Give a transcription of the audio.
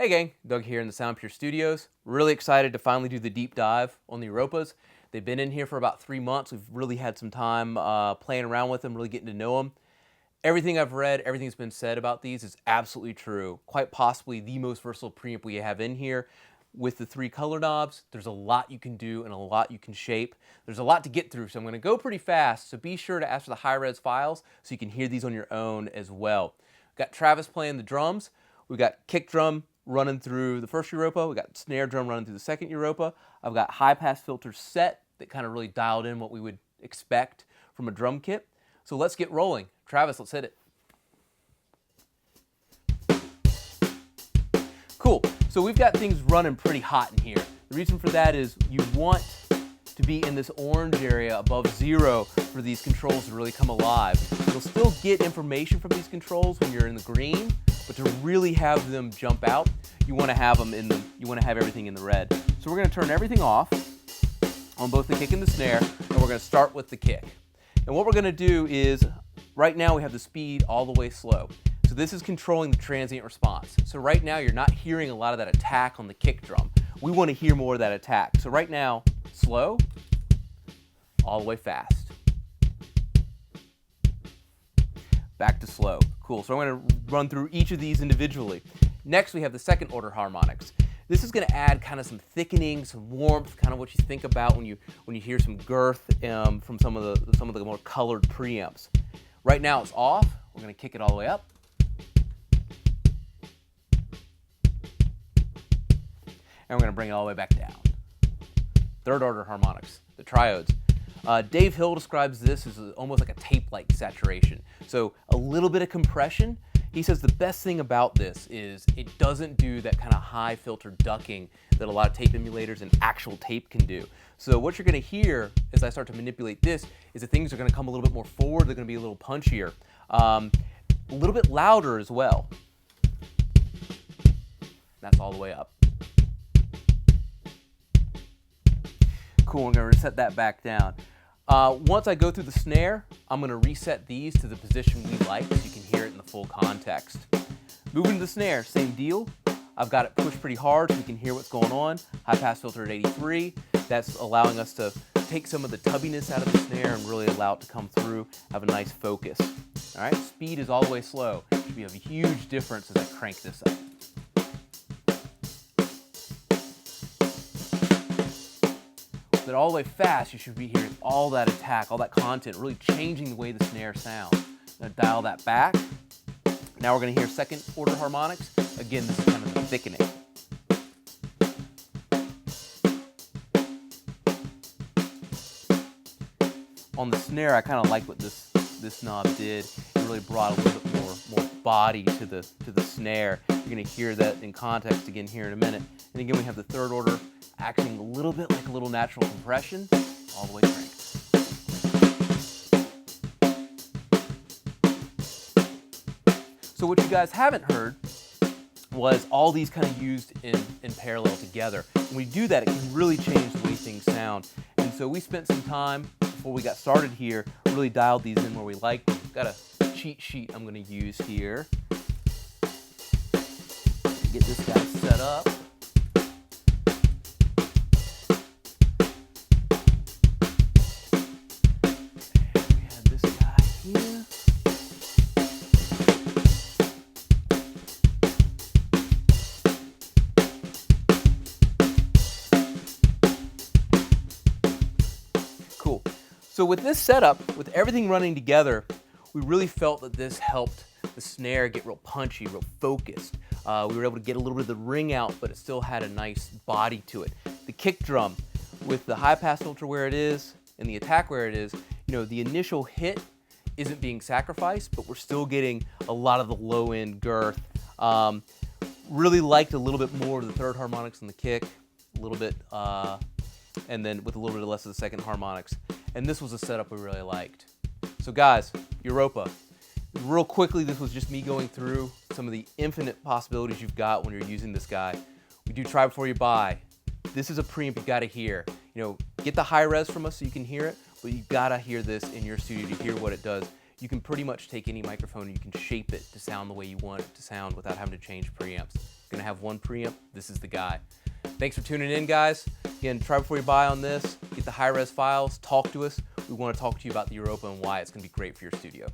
Hey gang, Doug here in the Sound Pure Studios. Really excited to finally do the deep dive on the Europas. They've been in here for about 3 months. We've really had some time playing around with them, really getting to know them. Everything I've read, everything that's been said about these is absolutely true. Quite possibly the most versatile preamp we have in here. With the 3 color knobs, there's a lot you can do and a lot you can shape. There's a lot to get through, so I'm going to go pretty fast. So be sure to ask for the high-res files so you can hear these on your own as well. We've got Travis playing the drums. We've got kick drum running through the first Europa. We got snare drum running through the second Europa. I've got high pass filters set that kind of really dialed in what we would expect from a drum kit. So let's get rolling. Travis, let's hit it. Cool. So we've got things running pretty hot in here. The reason for that is you want to be in this orange area above 0 for these controls to really come alive. You'll still get information from these controls when you're in the green, but to really have them jump out, you want to have everything in the red. So we're going to turn everything off on both the kick and the snare, and we're going to start with the kick. And what we're going to do is, right now we have the speed all the way slow. So this is controlling the transient response. So right now you're not hearing a lot of that attack on the kick drum. We want to hear more of that attack. So right now, slow, all the way fast. Back to slow. Cool, so I'm going to run through each of these individually. Next we have the second order harmonics. This is going to add kind of some thickening, some warmth, kind of what you think about when you hear some girth from some of the more colored preamps. Right now it's off. We're going to kick it all the way up. And we're going to bring it all the way back down. Third order harmonics, the triodes. Dave Hill describes this as almost like a tape-like saturation. So a little bit of compression. He says the best thing about this is it doesn't do that kind of high filter ducking that a lot of tape emulators and actual tape can do. So what you're going to hear as I start to manipulate this is that things are going to come a little bit more forward. They're going to be a little punchier. A little bit louder as well. That's all the way up. Cool, I'm going to reset that back down. Once I go through the snare, I'm going to reset these to the position we like so you can hear it in the full context. Moving to the snare, same deal. I've got it pushed pretty hard so we can hear what's going on. High pass filter at 83. That's allowing us to take some of the tubbiness out of the snare and really allow it to come through, have a nice focus. All right, speed is all the way slow. Should be a huge difference as I crank this up. But all the way fast, you should be hearing all that attack, all that content, really changing the way the snare sounds. I'm going to dial that back. Now we're going to hear second order harmonics. Again, this is kind of the thickening. On the snare, I kind of like what this knob did. It really brought a little bit more body to the snare. You're going to hear that in context again here in a minute. And again, we have the third order acting a little bit like a little natural compression, all the way cranked. So what you guys haven't heard was all these kind of used in parallel together. When we do that, it can really change the way things sound. And so we spent some time before we got started here, really dialed these in where we like them. Got a cheat sheet I'm going to use here. Get this guy set up. Cool. So with this setup, with everything running together, we really felt that this helped the snare get real punchy, real focused. We were able to get a little bit of the ring out, but it still had a nice body to it. The kick drum, with the high pass filter where it is and the attack where it is, the initial hit isn't being sacrificed, but we're still getting a lot of the low end girth. Really liked a little bit more of the third harmonics on the kick, a little bit, and then with a little bit less of the second harmonics. And this was a setup we really liked. So guys, Europa. Real quickly, this was just me going through some of the infinite possibilities you've got when you're using this guy. We do try before you buy. This is a preamp you gotta hear. Get the high res from us so you can hear it, but you gotta hear this in your studio to hear what it does. You can pretty much take any microphone and you can shape it to sound the way you want it to sound without having to change preamps. gonna have one preamp, this is the guy. Thanks for tuning in, guys. Again, try before you buy on this, get the high-res files, talk to us. We wanna talk to you about the Europa and why it's gonna be great for your studio.